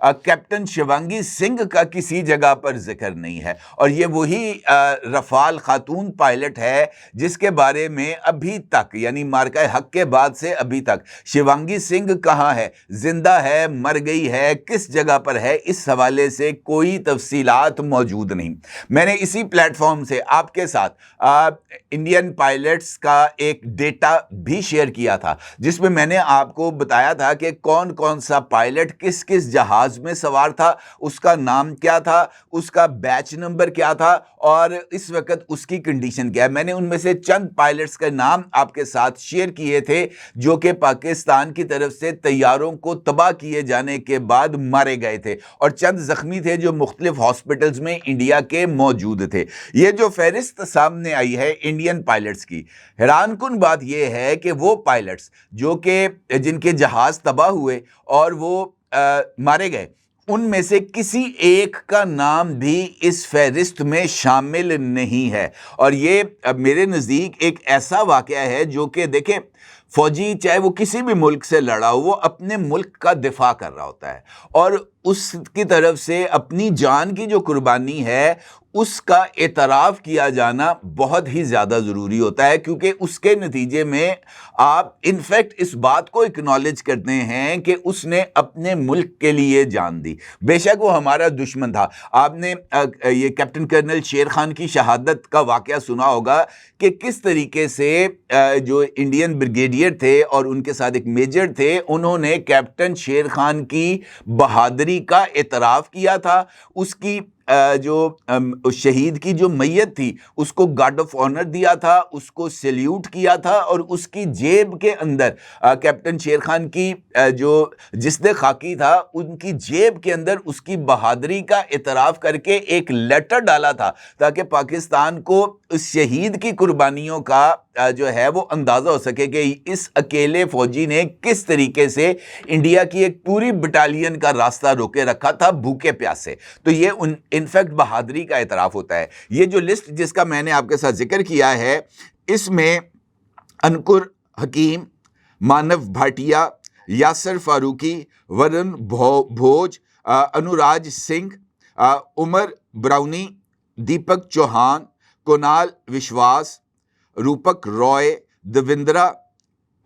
Captain Shivangi Singh کا کسی جگہ پر ذکر نہیں ہے، اور یہ وہی رفال خاتون پائلٹ ہے جس کے بارے میں ابھی تک، یعنی مارکہ حق کے بعد سے ابھی تک شیوانگی سنگھ کہاں ہے، زندہ ہے، مر گئی ہے، کس جگہ پر ہے، اس حوالے سے کوئی تفصیلات موجود نہیں۔ میں نے اسی پلیٹ فارم سے آپ کے ساتھ انڈین پائلٹس کا ایک ڈیٹا بھی شیئر کیا تھا، جس میں نے آپ کو بتایا تھا کہ کون کون سا پائلٹ کس کس جہاز میں سوار تھا، اس کا نام کیا تھا، اس کا بیچ نمبر کیا تھا، اور اس وقت اس کی کنڈیشن کیا ہے۔ میں نے ان میں سے چند پائلٹس کا نام آپ کے ساتھ شیئر کیے تھے جو کہ پاکستان کی طرف سے طیاروں کو تباہ کیے جانے کے بعد مارے گئے تھے، اور چند زخمی تھے جو مختلف ہاسپٹلز میں انڈیا کے موجود تھے۔ یہ جو فہرست سامنے آئی ہے انڈین پائلٹس کی، حیران کن بات یہ ہے کہ وہ پائلٹس جو کہ جن کے جہاز تباہ ہوئے اور وہ مارے گئے، ان میں سے کسی ایک کا نام بھی اس فہرست میں شامل نہیں ہے۔ اور یہ میرے نزدیک ایک ایسا واقعہ ہے جو کہ دیکھیں، فوجی چاہے وہ کسی بھی ملک سے لڑا ہو، وہ اپنے ملک کا دفاع کر رہا ہوتا ہے، اور اس کی طرف سے اپنی جان کی جو قربانی ہے اس کا اعتراف کیا جانا بہت ہی زیادہ ضروری ہوتا ہے، کیونکہ اس کے نتیجے میں آپ انفیکٹ اس بات کو اکنالج کرتے ہیں کہ اس نے اپنے ملک کے لیے جان دی، بے شک وہ ہمارا دشمن تھا۔ آپ نے یہ کیپٹن کرنل شیر خان کی شہادت کا واقعہ سنا ہوگا کہ کس طریقے سے جو انڈین بریگیڈیئر تھے اور ان کے ساتھ ایک میجر تھے، انہوں نے کیپٹن شیر خان کی بہادری کا اعتراف کیا تھا، اس کی جو شہید کی جو میت تھی اس کو گارڈ آف آنر دیا تھا، اس کو سیلیوٹ کیا تھا، اور اس کی جیب کے اندر کیپٹن شیر خان کی جو جسد خاکی تھا، ان کی جیب کے اندر اس کی بہادری کا اعتراف کر کے ایک لیٹر ڈالا تھا تاکہ پاکستان کو اس شہید کی قربانیوں کا جو ہے وہ اندازہ ہو سکے کہ اس اکیلے فوجی نے کس طریقے سے انڈیا کی ایک پوری بٹالین کا راستہ روکے رکھا تھا بھوکے پیاسے۔ تو یہ انفیکٹ بہادری کا اعتراف ہوتا ہے۔ یہ جو لسٹ جس کا میں نے آپ کے ساتھ ذکر کیا ہے، اس میں انکر حکیم، مانو بھاٹیا، یاسر فاروقی، ورن بھوج، انوراج سنگھ، عمر براؤنی، دیپک چوہان، کونال وشواس، روپک رائے، دیوندرا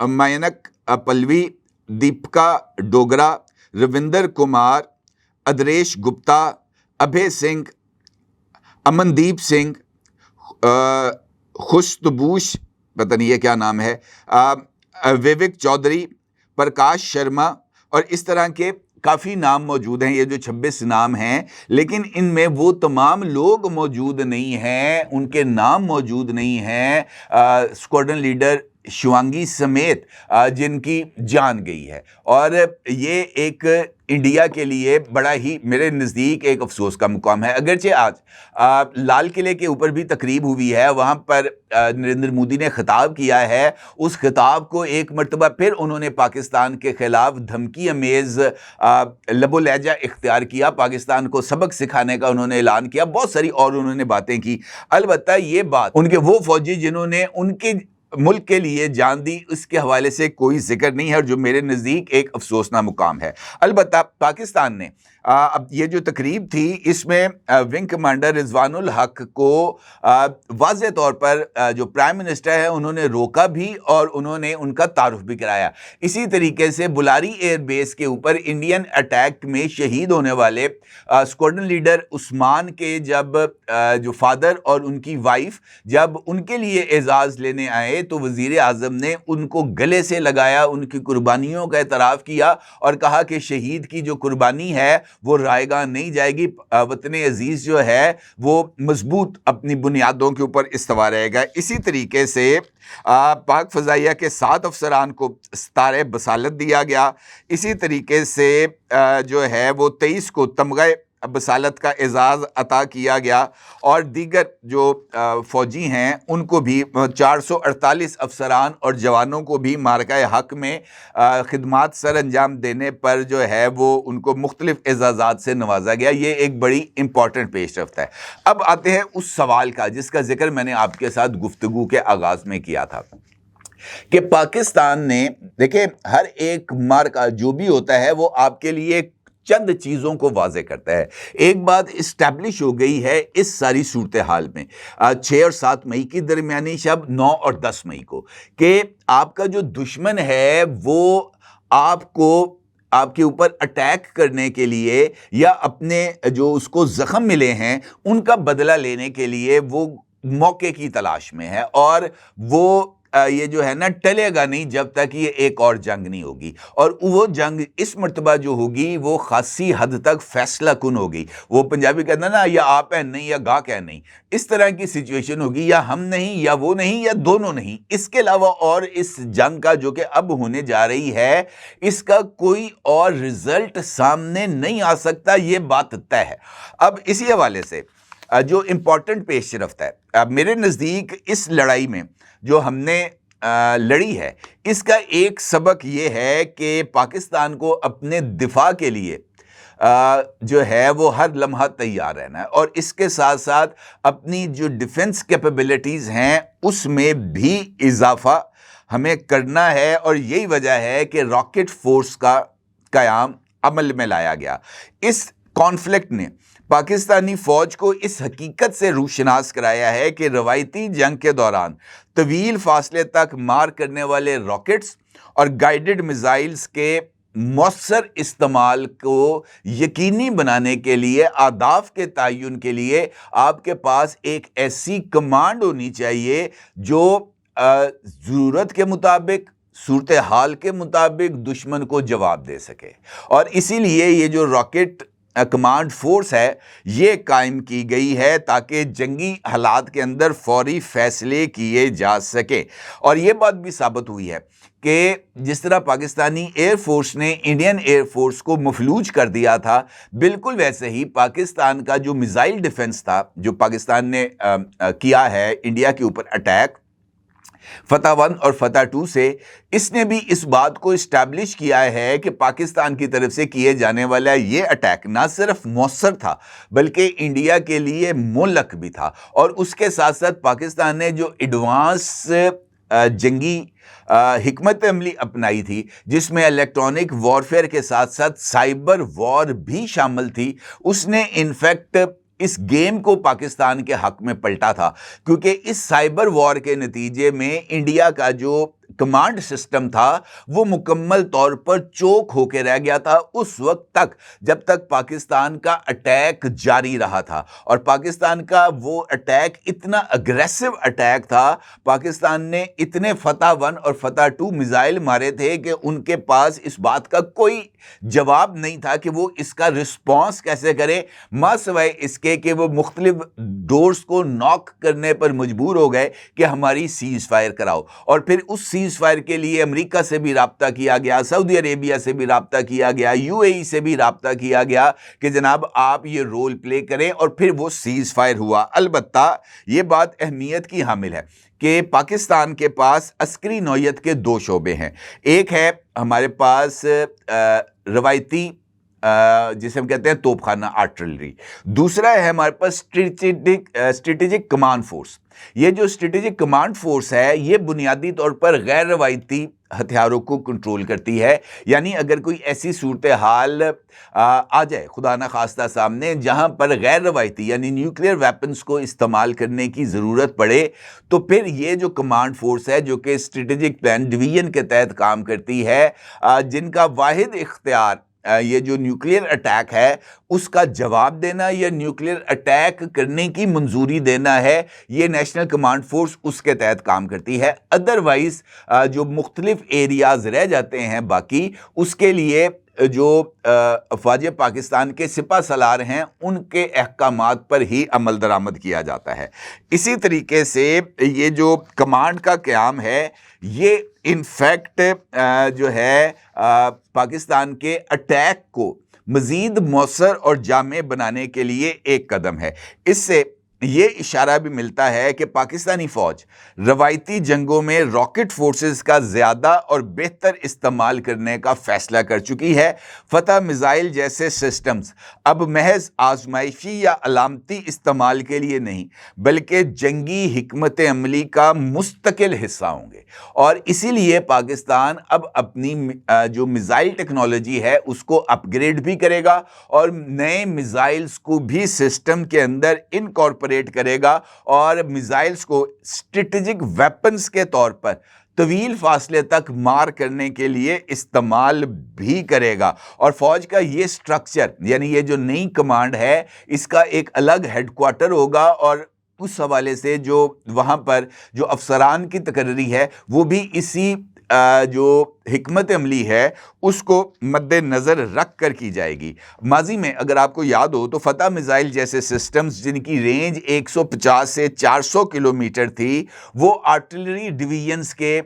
مینک پلوی، دیپکا ڈوگرا، روندر کمار، ادریش گپتا، ابھے سنگھ، امندیپ سنگھ، خوشتبوش، پتہ نہیں یہ کیا نام ہے، ویوک چودھری، پرکاش شرما، اور اس طرح کے کافی نام موجود ہیں۔ یہ جو 26 نام ہیں، لیکن ان میں وہ تمام لوگ موجود نہیں ہیں، ان کے نام موجود نہیں ہیں اسکواڈرن لیڈر شیوانگی سمیت جن کی جان گئی ہے، اور یہ ایک انڈیا کے لیے بڑا ہی میرے نزدیک ایک افسوس کا مقام ہے۔ اگرچہ آج لال قلعے کے اوپر بھی تقریب ہوئی ہے، وہاں پر نریندر مودی نے خطاب کیا ہے، اس خطاب کو ایک مرتبہ پھر انہوں نے پاکستان کے خلاف دھمکی امیز لب و لہجہ اختیار کیا، پاکستان کو سبق سکھانے کا انہوں نے اعلان کیا، بہت ساری اور انہوں نے باتیں کی۔ البتہ یہ بات ان کے وہ فوجی جنہوں نے ان کے ملک کے لیے جان دی، اس کے حوالے سے کوئی ذکر نہیں ہے، اور جو میرے نزدیک ایک افسوسناک مقام ہے۔ البتہ پاکستان نے اب یہ جو تقریب تھی، اس میں ونگ کمانڈر رضوان الحق کو واضح طور پر جو پرائم منسٹر ہے انہوں نے روکا بھی، اور انہوں نے ان کا تعارف بھی کرایا۔ اسی طریقے سے بلاری ایئر بیس کے اوپر انڈین اٹیک میں شہید ہونے والے اسکواڈرن لیڈر عثمان کے جب جو فادر اور ان کی وائف جب ان کے لیے اعزاز لینے آئے تو وزیر اعظم نے ان کو گلے سے لگایا، ان کی قربانیوں کا اعتراف کیا، اور کہا کہ شہید کی جو قربانی ہے وہ رائے گاہ نہیں جائے گی، وطن عزیز جو ہے وہ مضبوط اپنی بنیادوں کے اوپر استوا رہے گا۔ اسی طریقے سے پاک فضائیہ کے 7 افسران کو ستارہ بصالت دیا گیا۔ اسی طریقے سے جو ہے وہ 23 کو تمغہ بصالت کا اعزاز عطا کیا گیا، اور دیگر جو فوجی ہیں ان کو بھی 448 افسران اور جوانوں کو بھی مارکہ حق میں خدمات سر انجام دینے پر جو ہے وہ ان کو مختلف اعزازات سے نوازا گیا۔ یہ ایک بڑی امپورٹنٹ پیش رفت ہے۔ اب آتے ہیں اس سوال کا جس کا ذکر میں نے آپ کے ساتھ گفتگو کے آغاز میں کیا تھا کہ پاکستان نے، دیکھیں، ہر ایک مارکہ جو بھی ہوتا ہے وہ آپ کے لیے چند چیزوں کو واضح کرتا ہے۔ ایک بات اسٹیبلش ہو گئی ہے اس ساری صورتحال میں 6 اور 7 مئی کی درمیانی شب، 9 اور 10 مئی کو، کہ آپ کا جو دشمن ہے وہ آپ کے اوپر اٹیک کرنے کے لیے یا اپنے جو اس کو زخم ملے ہیں ان کا بدلہ لینے کے لیے وہ موقع کی تلاش میں ہے، اور وہ یہ جو ہے نا ٹلے گا نہیں جب تک یہ ایک اور جنگ نہیں ہوگی، اور وہ جنگ اس مرتبہ جو ہوگی وہ خاصی حد تک فیصلہ کن ہوگی۔ وہ پنجابی کہتے ہیں نا، یا آپ ہیں نہیں یا گاہک ہے نہیں، اس طرح کی سچویشن ہوگی، یا ہم نہیں یا وہ نہیں یا دونوں نہیں۔ اس کے علاوہ اور اس جنگ کا جو کہ اب ہونے جا رہی ہے اس کا کوئی اور رزلٹ سامنے نہیں آ سکتا، یہ بات طے ہے۔ اب اسی حوالے سے جو امپورٹنٹ پیش رفت ہے میرے نزدیک اس لڑائی میں جو ہم نے لڑی ہے، اس کا ایک سبق یہ ہے کہ پاکستان کو اپنے دفاع کے لیے جو ہے وہ ہر لمحہ تیار رہنا ہے، اور اس کے ساتھ ساتھ اپنی جو ڈیفنس کیپیبلٹیز ہیں اس میں بھی اضافہ ہمیں کرنا ہے، اور یہی وجہ ہے کہ راکٹ فورس کا قیام عمل میں لایا گیا۔ اس کانفلکٹ نے پاکستانی فوج کو اس حقیقت سے روشناس کرایا ہے کہ روایتی جنگ کے دوران طویل فاصلے تک مار کرنے والے راکٹس اور گائیڈڈ میزائلز کے مؤثر استعمال کو یقینی بنانے کے لیے، اہداف کے تعین کے لیے آپ کے پاس ایک ایسی کمانڈ ہونی چاہیے جو ضرورت کے مطابق، صورتحال کے مطابق دشمن کو جواب دے سکے، اور اسی لیے یہ جو راکٹ کمانڈ فورس ہے یہ قائم کی گئی ہے تاکہ جنگی حالات کے اندر فوری فیصلے کیے جا سکے۔ اور یہ بات بھی ثابت ہوئی ہے کہ جس طرح پاکستانی ایئر فورس نے انڈین ایئر فورس کو مفلوج کر دیا تھا، بالکل ویسے ہی پاکستان کا جو میزائل ڈیفنس تھا جو پاکستان نے کیا ہے انڈیا کے اوپر اٹیک فتح 1 اور فتح 2 سے، اس نے بھی اس بات کو اسٹیبلش کیا ہے کہ پاکستان کی طرف سے کیے جانے والا یہ اٹیک نہ صرف مؤثر تھا بلکہ انڈیا کے لیے مہلک بھی تھا، اور اس کے ساتھ ساتھ پاکستان نے جو ایڈوانس جنگی حکمت عملی اپنائی تھی جس میں الیکٹرانک وارفیئر کے ساتھ ساتھ سائبر وار بھی شامل تھی، اس نے انفیکٹ اس گیم کو پاکستان کے حق میں پلٹا تھا، کیونکہ اس سائبر وار کے نتیجے میں انڈیا کا جو کمانڈ سسٹم تھا وہ مکمل طور پر چوک ہو کے رہ گیا تھا اس وقت تک جب تک پاکستان کا اٹیک جاری رہا تھا، اور پاکستان کا وہ اٹیک اتنا اگریسو اٹیک تھا، پاکستان نے اتنے فتح 1 اور فتح 2 میزائل مارے تھے کہ ان کے پاس اس بات کا کوئی جواب نہیں تھا کہ وہ اس کا رسپانس کیسے کرے، ماں سوائے اس کے کہ وہ مختلف ڈورز کو ناک کرنے پر مجبور ہو گئے کہ ہماری سیز فائر کراؤ، اور پھر اس سیز فائر کے لیے امریکہ سے بھی رابطہ کیا گیا، سعودی عربیہ سے بھی رابطہ کیا گیا، UAE سے بھی رابطہ کیا گیا کہ جناب آپ یہ رول پلے کریں، اور پھر وہ سیز فائر ہوا۔ البتہ یہ بات اہمیت کی حامل ہے کہ پاکستان کے پاس عسکری نوعیت کے 2 شعبے ہیں، ایک ہے ہمارے پاس روایتی جسے ہم کہتے ہیں توپ خانہ آرٹلری، دوسرا ہے ہمارے پاس اسٹریٹجک کمانڈ فورس۔ یہ جو اسٹریٹجک کمانڈ فورس ہے یہ بنیادی طور پر غیر روایتی ہتھیاروں کو کنٹرول کرتی ہے، یعنی اگر کوئی ایسی صورتحال آ جائے خدا نہ خواستہ سامنے جہاں پر غیر روایتی یعنی نیوکلیئر ویپنز کو استعمال کرنے کی ضرورت پڑے، تو پھر یہ جو کمانڈ فورس ہے جو کہ اسٹریٹجک پلان ڈویژن کے تحت کام کرتی ہے، جن کا واحد اختیار یہ جو نیوکلیئر اٹیک ہے اس کا جواب دینا یا نیوکلیئر اٹیک کرنے کی منظوری دینا ہے، یہ نیشنل کمانڈ فورس اس کے تحت کام کرتی ہے۔ ادروائز جو مختلف ایریاز رہ جاتے ہیں باقی، اس کے لیے جو افواج پاکستان کے سپہ سالار ہیں ان کے احکامات پر ہی عمل درآمد کیا جاتا ہے۔ اسی طریقے سے یہ جو کمانڈ کا قیام ہے یہ انفیکٹ جو ہے پاکستان کے اٹیک کو مزید مؤثر اور جامع بنانے کے لیے ایک قدم ہے۔ اس سے یہ اشارہ بھی ملتا ہے کہ پاکستانی فوج روایتی جنگوں میں راکٹ فورسز کا زیادہ اور بہتر استعمال کرنے کا فیصلہ کر چکی ہے۔ فتح میزائل جیسے سسٹمز اب محض آزمائشی یا علامتی استعمال کے لیے نہیں بلکہ جنگی حکمت عملی کا مستقل حصہ ہوں گے، اور اسی لیے پاکستان اب اپنی جو میزائل ٹیکنالوجی ہے اس کو اپ گریڈ بھی کرے گا اور نئے میزائلز کو بھی سسٹم کے اندر انکارپوریٹ کرے گا، اور میزائلز کو اسٹریٹجک ویپنز کے طور پر طویل فاصلے تک مار کرنے کے لیے استعمال بھی کرے گا۔ اور فوج کا یہ سٹرکچر، یعنی یہ جو نئی کمانڈ ہے، اس کا ایک الگ ہیڈ کوارٹر ہوگا، اور اس حوالے سے جو وہاں پر جو افسران کی تقرری ہے وہ بھی اسی جو حکمت عملی ہے اس کو مد نظر رکھ کر کی جائے گی۔ ماضی میں اگر آپ کو یاد ہو تو فتح میزائل جیسے سسٹمز جن کی رینج 150 سے 400 کلومیٹر تھی، وہ آرٹلری ڈویژنز کے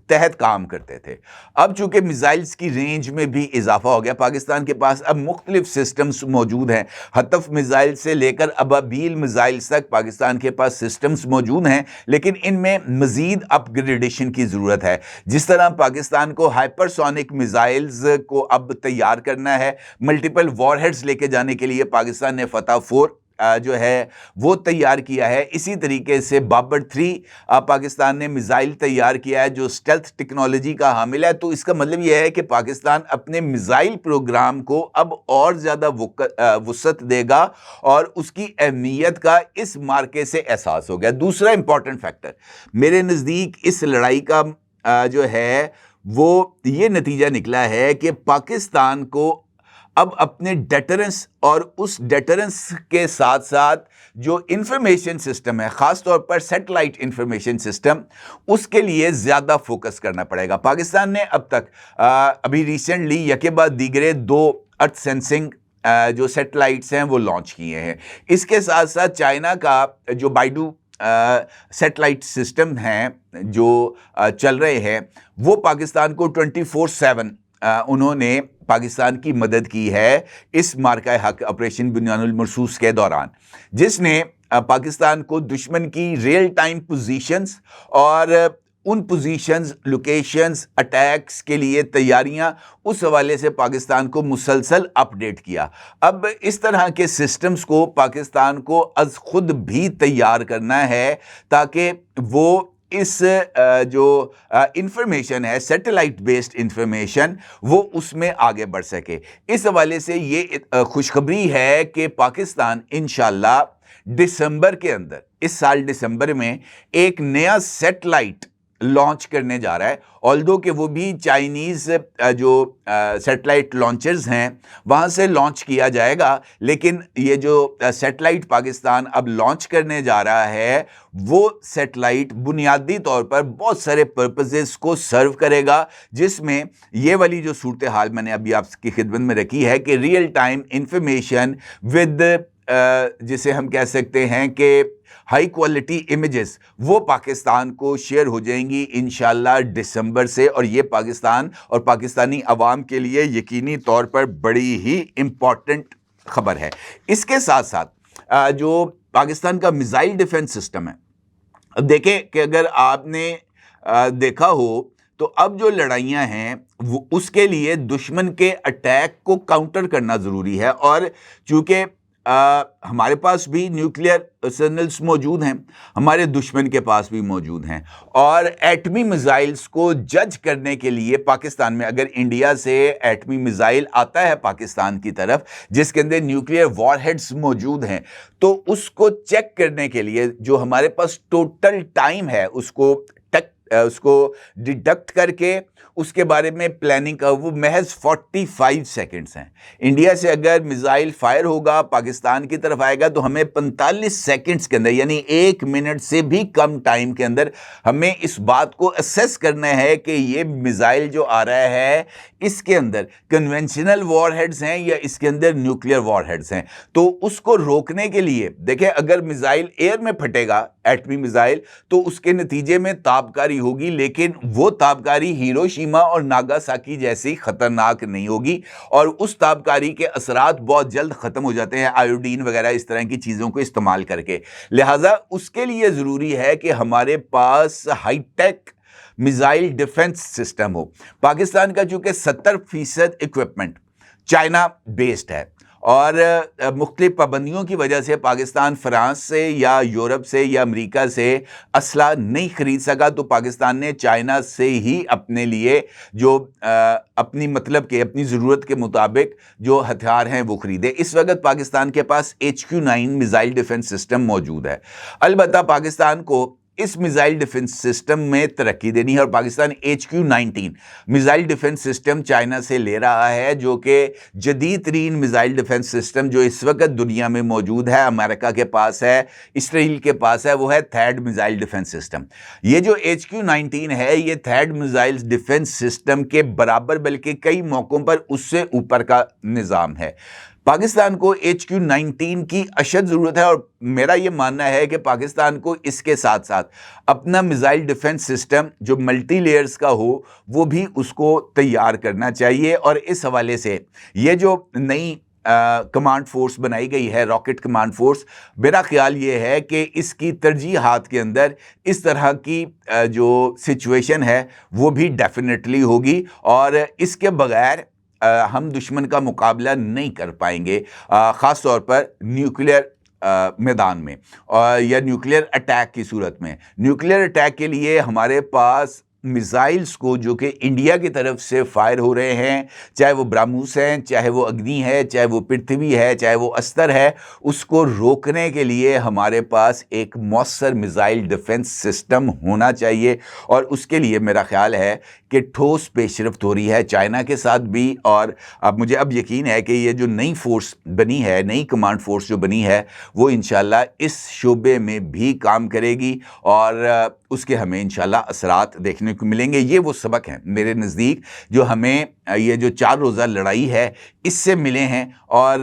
تحت کام کرتے تھے۔ اب چونکہ میزائلز کی رینج میں بھی اضافہ ہو گیا، پاکستان کے پاس اب مختلف سسٹمز موجود ہیں، ہدف میزائل سے لے کر ابابیل میزائلز تک پاکستان کے پاس سسٹمز موجود ہیں، لیکن ان میں مزید اپ گریڈیشن کی ضرورت ہے۔ جس طرح پاکستان کو ہائپر سونک میزائلز کو اب تیار کرنا ہے، ملٹیپل وار ہیڈز لے کے جانے کے لیے پاکستان نے فتح 4 جو ہے وہ تیار کیا ہے، اسی طریقے سے بابر 3 پاکستان نے میزائل تیار کیا ہے جو اسٹیلتھ ٹیکنالوجی کا حامل ہے۔ تو اس کا مطلب یہ ہے کہ پاکستان اپنے میزائل پروگرام کو اب اور زیادہ وسعت دے گا، اور اس کی اہمیت کا اس مارکے سے احساس ہو گیا۔ دوسرا امپورٹنٹ فیکٹر میرے نزدیک اس لڑائی کا جو ہے وہ یہ نتیجہ نکلا ہے کہ پاکستان کو اب اپنے ڈیٹرنس اور اس ڈیٹرنس کے ساتھ ساتھ جو انفارمیشن سسٹم ہے، خاص طور پر سیٹلائٹ انفارمیشن سسٹم، اس کے لیے زیادہ فوکس کرنا پڑے گا۔ پاکستان نے اب تک ابھی ریسنٹلی یکے بعد دیگرے 2 ارتھ سینسنگ جو سیٹلائٹس ہیں وہ لانچ کیے ہیں۔ اس کے ساتھ ساتھ چائنا کا جو بائیڈو سیٹلائٹ سسٹم ہیں جو چل رہے ہیں، وہ پاکستان کو 24/7 انہوں نے پاکستان کی مدد کی ہے اس مارکہ حق آپریشن بنیان المرصوص کے دوران، جس نے پاکستان کو دشمن کی ریئل ٹائم پوزیشنز اور ان پوزیشنز، لوکیشنز، اٹیکس کے لیے تیاریاں، اس حوالے سے پاکستان کو مسلسل اپڈیٹ کیا۔ اب اس طرح کے سسٹمز کو پاکستان کو از خود بھی تیار کرنا ہے تاکہ وہ اس جو انفارمیشن ہے، سیٹلائٹ بیسڈ انفارمیشن، وہ اس میں آگے بڑھ سکے۔ اس حوالے سے یہ خوشخبری ہے کہ پاکستان انشاءاللہ دسمبر کے اندر، اس سال دسمبر میں ایک نیا سیٹلائٹ لانچ کرنے جا رہا ہے، آلدو کہ وہ بھی چائنیز جو سیٹلائٹ لانچرز ہیں وہاں سے لانچ کیا جائے گا، لیکن یہ جو سیٹلائٹ پاکستان اب لانچ کرنے جا رہا ہے وہ سیٹلائٹ بنیادی طور پر بہت سارے پرپزز کو سرو کرے گا، جس میں یہ والی جو صورتحال میں نے ابھی آپ کی خدمت میں رکھی ہے کہ ریئل ٹائم انفارمیشن ود جسے ہم کہہ سکتے ہیں کہ ہائی کوالٹی امیجز، وہ پاکستان کو شیئر ہو جائیں گی انشاءاللہ دسمبر سے، اور یہ پاکستان اور پاکستانی عوام کے لیے یقینی طور پر بڑی ہی امپورٹنٹ خبر ہے۔ اس کے ساتھ ساتھ جو پاکستان کا میزائل ڈیفنس سسٹم ہے، اب دیکھیں کہ اگر آپ نے دیکھا ہو تو اب جو لڑائیاں ہیں اس کے لیے دشمن کے اٹیک کو کاؤنٹر کرنا ضروری ہے، اور چونکہ ہمارے پاس بھی نیوکلیئر ارسنلز موجود ہیں، ہمارے دشمن کے پاس بھی موجود ہیں، اور ایٹمی میزائلز کو جج کرنے کے لیے پاکستان میں اگر انڈیا سے ایٹمی میزائل آتا ہے پاکستان کی طرف جس کے اندر نیوکلیئر وار ہیڈز موجود ہیں، تو اس کو چیک کرنے کے لیے جو ہمارے پاس ٹوٹل ٹائم ہے اس کو ڈیڈکٹ کر کے اس کے بارے میں پلاننگ کا، وہ محض 45 سیکنڈز ہیں۔ انڈیا سے اگر میزائل فائر ہوگا پاکستان کی طرف آئے گا تو ہمیں 45 سیکنڈز کے اندر، یعنی 1 منٹ سے بھی کم ٹائم کے اندر ہمیں اس بات کو اسیس کرنا ہے کہ یہ میزائل جو آ رہا ہے اس کے اندر کنونشنل وار ہیڈز ہیں یا اس کے اندر نیوکلیئر وار ہیڈز ہیں۔ تو اس کو روکنے کے لیے دیکھیں، اگر میزائل ایئر میں پھٹے گا ایٹمی میزائل تو اس کے نتیجے میں تابکاری ہوگی، لیکن وہ تابکاری ہیروشیما اور ناگاساکی جیسی خطرناک نہیں ہوگی، اور اس تابکاری کے اثرات بہت جلد ختم ہو جاتے ہیں آیوڈین وغیرہ اس طرح کی چیزوں کو استعمال کر کے۔ لہٰذا اس کے لیے ضروری ہے کہ ہمارے پاس high tech missile defence system ہو۔ پاکستان کا چونکہ 70% اکوپمنٹ چائنا بیسڈ ہے، اور مختلف پابندیوں کی وجہ سے پاکستان فرانس سے یا یورپ سے یا امریکہ سے اسلحہ نہیں خرید سکا، تو پاکستان نے چائنا سے ہی اپنے لیے جو اپنی مطلب کہ اپنی ضرورت کے مطابق جو ہتھیار ہیں وہ خریدے۔ اس وقت پاکستان کے پاس HQ-9 میزائل ڈیفنس سسٹم موجود ہے۔ البتہ پاکستان کو اس میزائل ڈیفنس سسٹم میں ترقی دینی ہے، اور Pakistan HQ-19 missile defence system China سے لے رہا ہے، جو کہ جدید ترین میزائل ڈیفنس سسٹم جو اس وقت دنیا میں موجود ہے، امریکہ کے پاس ہے، اسرائیل کے پاس ہے، وہ ہے تھیڈ میزائل ڈیفنس سسٹم۔ یہ جو HQ-19 ہے یہ تھیڈ میزائل ڈیفنس سسٹم کے برابر بلکہ کئی موقعوں پر اس سے اوپر کا نظام ہے۔ پاکستان کو HQ-19 کی اشد ضرورت ہے، اور میرا یہ ماننا ہے کہ پاکستان کو اس کے ساتھ ساتھ اپنا میزائل ڈیفنس سسٹم جو ملٹی لیئرز کا ہو وہ بھی اس کو تیار کرنا چاہیے۔ اور اس حوالے سے یہ جو نئی کمانڈ فورس بنائی گئی ہے، راکٹ کمانڈ فورس، میرا خیال یہ ہے کہ اس کی ترجیحات کے اندر اس طرح کی جو سچویشن ہے وہ بھی ڈیفینیٹلی ہوگی، اور اس کے بغیر ہم دشمن کا مقابلہ نہیں کر پائیں گے، خاص طور پر نیوکلیئر میدان میں یا نیوکلیئر اٹیک کی صورت میں۔ نیوکلیئر اٹیک کے لیے ہمارے پاس میزائلز کو جو کہ انڈیا کی طرف سے فائر ہو رہے ہیں، چاہے وہ براموس ہیں، چاہے وہ اگنی ہے، چاہے وہ پرتھوی ہے، چاہے وہ استر ہے، اس کو روکنے کے لیے ہمارے پاس ایک مؤثر میزائل ڈیفنس سسٹم ہونا چاہیے، اور اس کے لیے میرا خیال ہے کہ ٹھوس پیش رفت ہو رہی ہے چائنا کے ساتھ بھی۔ اور مجھے اب یقین ہے کہ یہ جو نئی فورس بنی ہے، نئی کمانڈ فورس جو بنی ہے، وہ انشاءاللہ اس شعبے میں بھی کام کرے گی، اور اس کے ہمیں انشاءاللہ اثرات دیکھنے کو ملیں گے۔ یہ وہ سبق ہیں میرے نزدیک جو ہمیں یہ جو 4 روزہ لڑائی ہے اس سے ملے ہیں، اور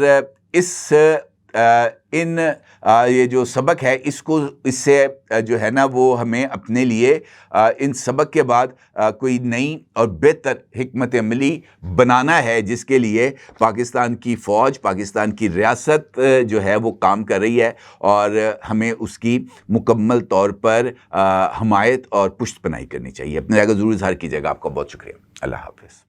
یہ جو سبق ہے اس سے جو ہے نا وہ ہمیں اپنے لیے ان سبق کے بعد کوئی نئی اور بہتر حکمت عملی بنانا ہے، جس کے لیے پاکستان کی فوج، پاکستان کی ریاست جو ہے وہ کام کر رہی ہے، اور ہمیں اس کی مکمل طور پر حمایت اور پشت پناہی کرنی چاہیے۔ اپنے رائے کا ضرور اظہار کیجیے گا۔ آپ کا بہت شکریہ۔ اللہ حافظ۔